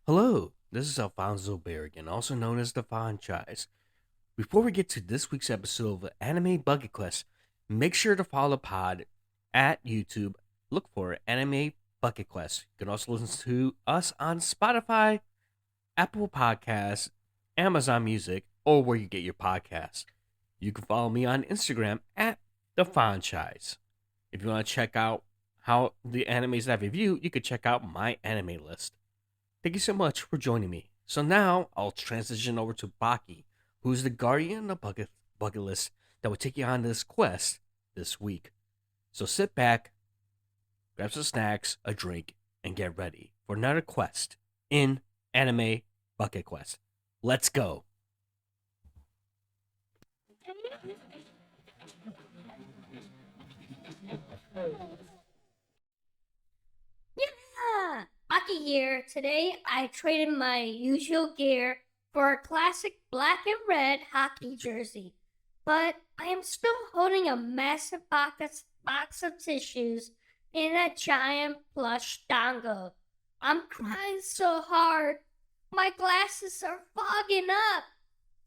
Hello, this is Alfonso Berrigan, also known as the Franchise. Before we get to this week's episode of Anime Bucket Quest, make sure to follow the pod at YouTube. Look for Anime Bucket Quest. You can also listen to us on Spotify, Apple Podcasts, Amazon Music, or where you get your podcasts. You can follow me on Instagram at the Franchise. If you want to check out how the animes that I review, you can check out my anime list. Thank you so much for joining me. So now I'll transition over to Baki, who's the guardian of bucket list that will take you on this quest this week. So sit back, grab some snacks, a drink, and get ready for another quest in Anime Bucket Quest. Let's go. Yeah! Aki here. Today I traded my usual gear for a classic black and red hockey jersey. But I am still holding a massive box of tissues in a giant plush dongo. I'm crying so hard. My glasses are fogging up.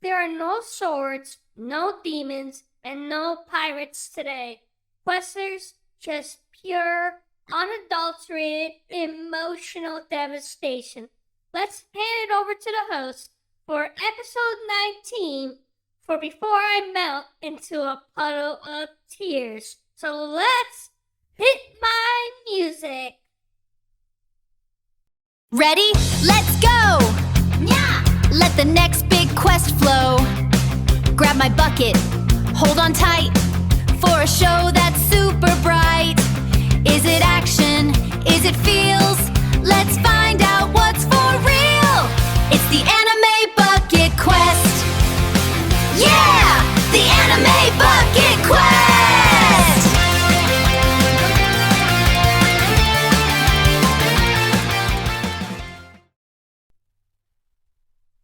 There are no swords, no demons, and no pirates today. Questers, just pure unadulterated emotional devastation. Let's hand it over to the host for episode 19 for Before I Melt into a Puddle of Tears. So let's hit my music. Ready? Let's go! Yeah! Let the next big quest flow. Grab my bucket, hold on tight for a show that's super bright. Is it action? Is it feels? Let's find out what's for real. It's the Anime Bucket Quest. Yeah! The Anime Bucket Quest!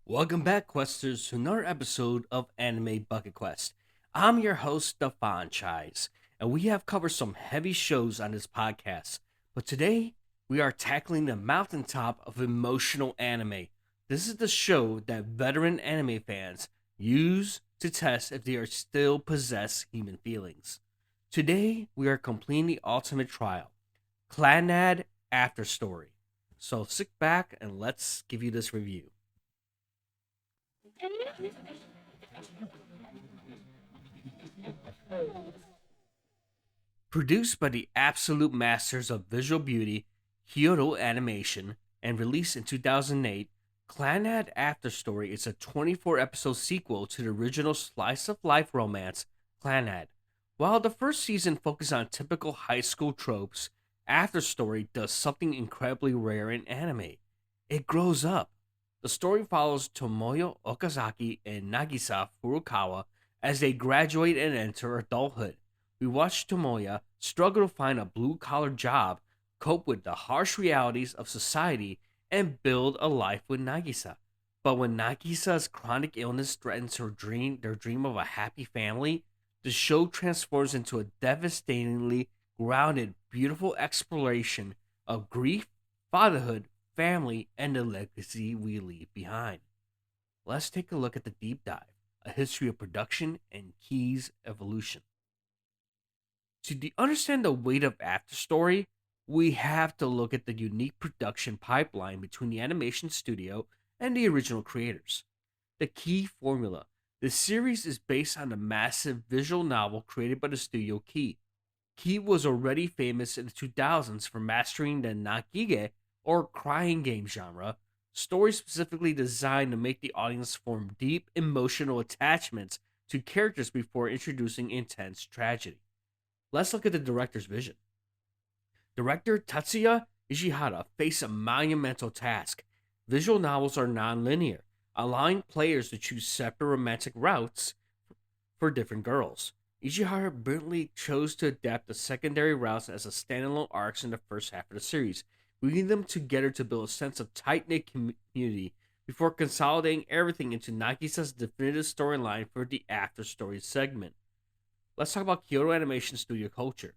Welcome back, Questers, to another episode of Anime Bucket Quest. I'm your host, the Franchise, and we have covered some heavy shows on this podcast. But today, we are tackling the mountaintop of emotional anime. This is the show that veteran anime fans use to test if they are still possess human feelings. Today, we are completing the ultimate trial, Clannad After Story. So sit back and let's give you this review. Produced by the absolute masters of visual beauty, Kyoto Animation, and released in 2008, Clannad After Story is a 24-episode sequel to the original slice of life romance, Clannad. While the first season focused on typical high school tropes, After Story does something incredibly rare in anime. It grows up. The story follows Tomoya Okazaki and Nagisa Furukawa as they graduate and enter adulthood. We watch Tomoya struggle to find a blue collar job, cope with the harsh realities of society, and build a life with Nagisa. But when Nagisa's chronic illness threatens their dream of a happy family, the show transforms into a devastatingly grounded, beautiful exploration of grief, fatherhood, family, and the legacy we leave behind. Let's take a look at the deep dive, a history of production and Key's evolution. To understand the weight of After Story, we have to look at the unique production pipeline between the animation studio and the original creators. The Key formula. The series is based on a massive visual novel created by the studio Key. Key was already famous in the 2000s for mastering the Nakige, or crying game genre, stories specifically designed to make the audience form deep emotional attachments to characters before introducing intense tragedy. Let's look at the director's vision. Director Tatsuya Ishihara faced a monumental task. Visual novels are non-linear, allowing players to choose separate romantic routes for different girls. Ishihara brilliantly chose to adapt the secondary routes as a standalone arcs in the first half of the series, weaving them together to build a sense of tight-knit community before consolidating everything into Nagisa's definitive storyline for the After Story segment. Let's talk about Kyoto Animation Studio culture.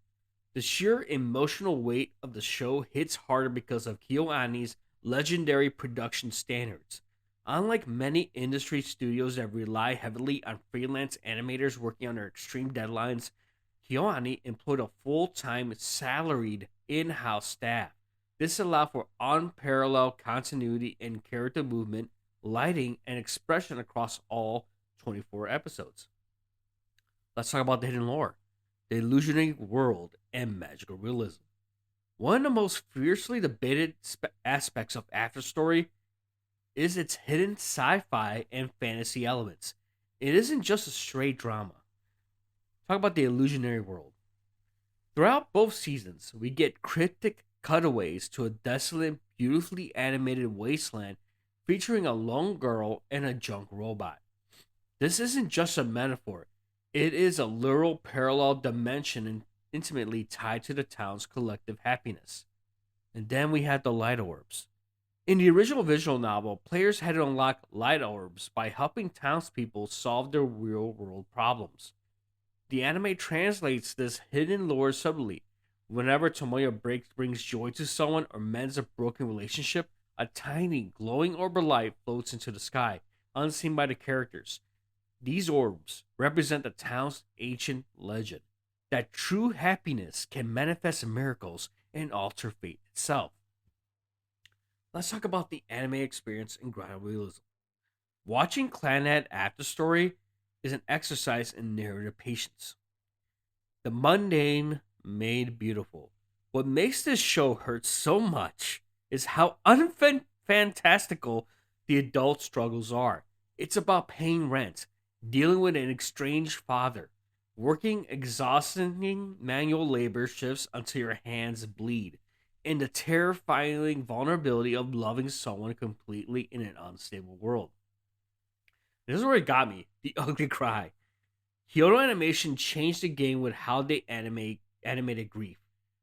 The sheer emotional weight of the show hits harder because of KyoAni's legendary production standards. Unlike many industry studios that rely heavily on freelance animators working under extreme deadlines, KyoAni employed a full-time, salaried in-house staff. This allowed for unparalleled continuity in character movement, lighting, and expression across all 24 episodes. Let's talk about the hidden lore, the illusionary world, and magical realism. One of the most fiercely debated aspects of After Story is its hidden sci-fi and fantasy elements. It isn't just a straight drama. Talk about the illusionary world. Throughout both seasons, we get cryptic cutaways to a desolate, beautifully animated wasteland featuring a lone girl and a junk robot. This isn't just a metaphor, it is a literal parallel dimension and intimately tied to the town's collective happiness. And then we had the light orbs. In the original visual novel, players had to unlock light orbs by helping townspeople solve their real world problems. The anime translates this hidden lore subtly. Whenever Tomoya brings joy to someone or mends a broken relationship, a tiny glowing orb of light floats into the sky, unseen by the characters. These orbs represent the town's ancient legend that true happiness can manifest in miracles and alter fate itself. Let's talk about the anime experience in ground realism. Watching Clannad After Story is an exercise in narrative patience. The mundane made beautiful. What makes this show hurt so much is how unfantastical the adult struggles are. It's about paying rent, dealing with an estranged father, working exhausting manual labor shifts until your hands bleed, and the terrifying vulnerability of loving someone completely in an unstable world. This is where it got me, the ugly cry. Kyoto Animation changed the game with how they animated grief.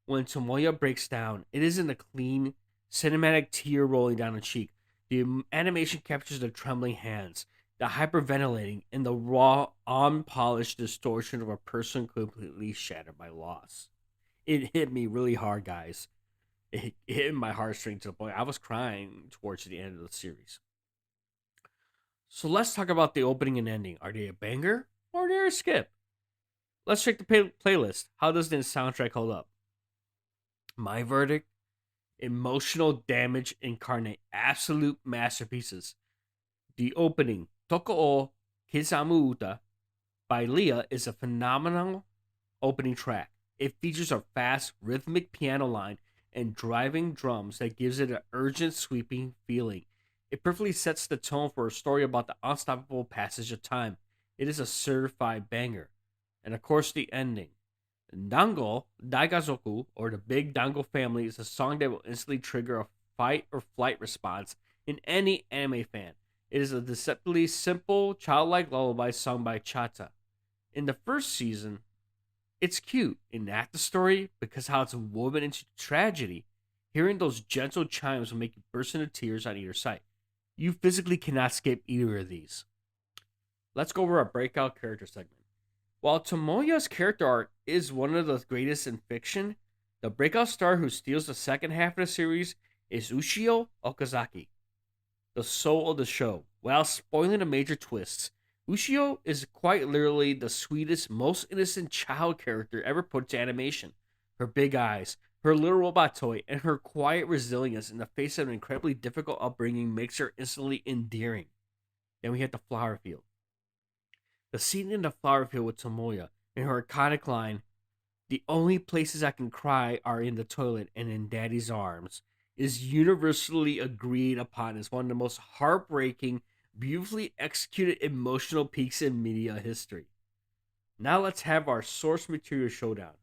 When Tomoya breaks down, it isn't a clean, cinematic tear rolling down a cheek. The animation captures the trembling hands, the hyperventilating, and the raw, unpolished distortion of a person completely shattered by loss. It hit me really hard, guys. It hit my heartstrings to the point I was crying towards the end of the series. So let's talk about the opening and ending. Are they a banger or are they a skip? Let's check the playlist. How does the soundtrack hold up? My verdict: emotional damage incarnate, absolute masterpieces. The opening, Toko o Kizamu Uta by Leah, is a phenomenal opening track. It features a fast, rhythmic piano line and driving drums that gives it an urgent, sweeping feeling. It perfectly sets the tone for a story about the unstoppable passage of time. It is a certified banger. And of course, the ending. Dango Daigazoku, or the Big Dango Family, is a song that will instantly trigger a fight or flight response in any anime fan. It is a deceptively simple, childlike lullaby sung by Chata. In the first season, it's cute in After Story because how it's woven into tragedy. Hearing those gentle chimes will make you burst into tears on either side. You physically cannot skip either of these. Let's go over our breakout character segment. While Tomoya's character arc is one of the greatest in fiction, the breakout star who steals the second half of the series is Ushio Okazaki, the soul of the show. Without spoiling the major twists, Ushio is quite literally the sweetest, most innocent child character ever put to animation. Her big eyes, her little robot toy, and her quiet resilience in the face of an incredibly difficult upbringing makes her instantly endearing. Then we hit the flower field. The scene in the flower field with Tomoya and her iconic line, "The only places I can cry are in the toilet and in daddy's arms," is universally agreed upon as one of the most heartbreaking, beautifully executed emotional peaks in media history. Now let's have our source material showdown.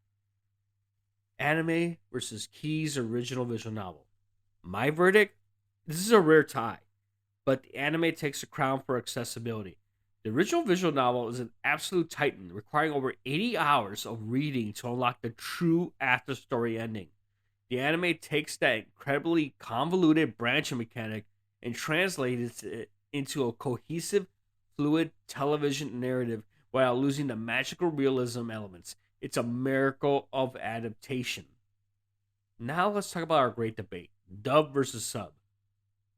Anime versus Key's original visual novel. My verdict? This is a rare tie, but the anime takes the crown for accessibility. The original visual novel is an absolute titan, requiring over 80 hours of reading to unlock the true after story ending. The anime takes that incredibly convoluted branching mechanic and translates it into a cohesive, fluid television narrative while losing the magical realism elements. It's a miracle of adaptation. Now let's talk about our great debate, dub versus sub.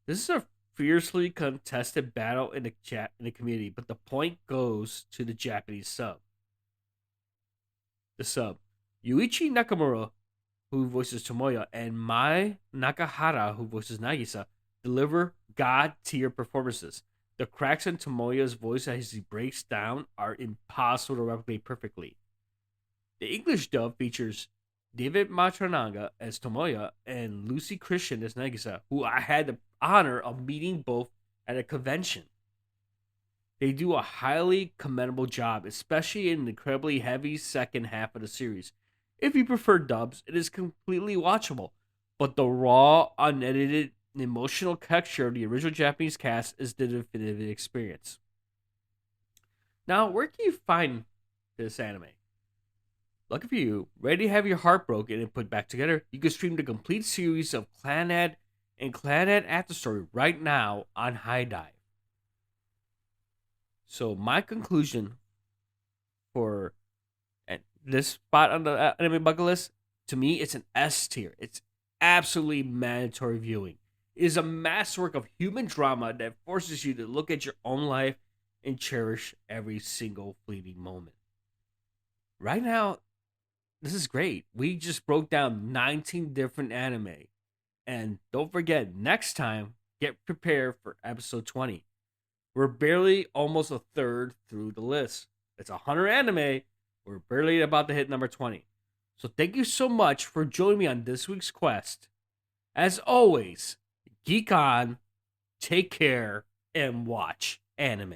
This is a fiercely contested battle in the community, but the point goes to the Japanese sub. The sub. Yuichi Nakamura, who voices Tomoya, and Mai Nakahara, who voices Nagisa, deliver god tier performances. The cracks in Tomoya's voice as he breaks down are impossible to replicate perfectly. The English dub features David Matsunaga as Tomoya and Lucy Christian as Nagisa, who I had the honor of meeting both at a convention. They do a highly commendable job, especially in the incredibly heavy second half of the series. If you prefer dubs, it is completely watchable, but the raw, unedited, emotional texture of the original Japanese cast is the definitive experience. Now, where can you find this anime? Lucky for you, ready to have your heart broken and put back together, you can stream the complete series of Clannad and Clannad After Story right now on High Dive. So my conclusion for this spot on the anime bucket list, to me, it's an S tier. It's absolutely mandatory viewing. It is a masterwork of human drama that forces you to look at your own life and cherish every single fleeting moment. Right now, this is great. We just broke down 19 different anime. And don't forget, next time, get prepared for episode 20. We're barely almost a third through the list. It's 100 anime. We're barely about to hit number 20. So thank you so much for joining me on this week's quest. As always, geek on, take care, and watch anime.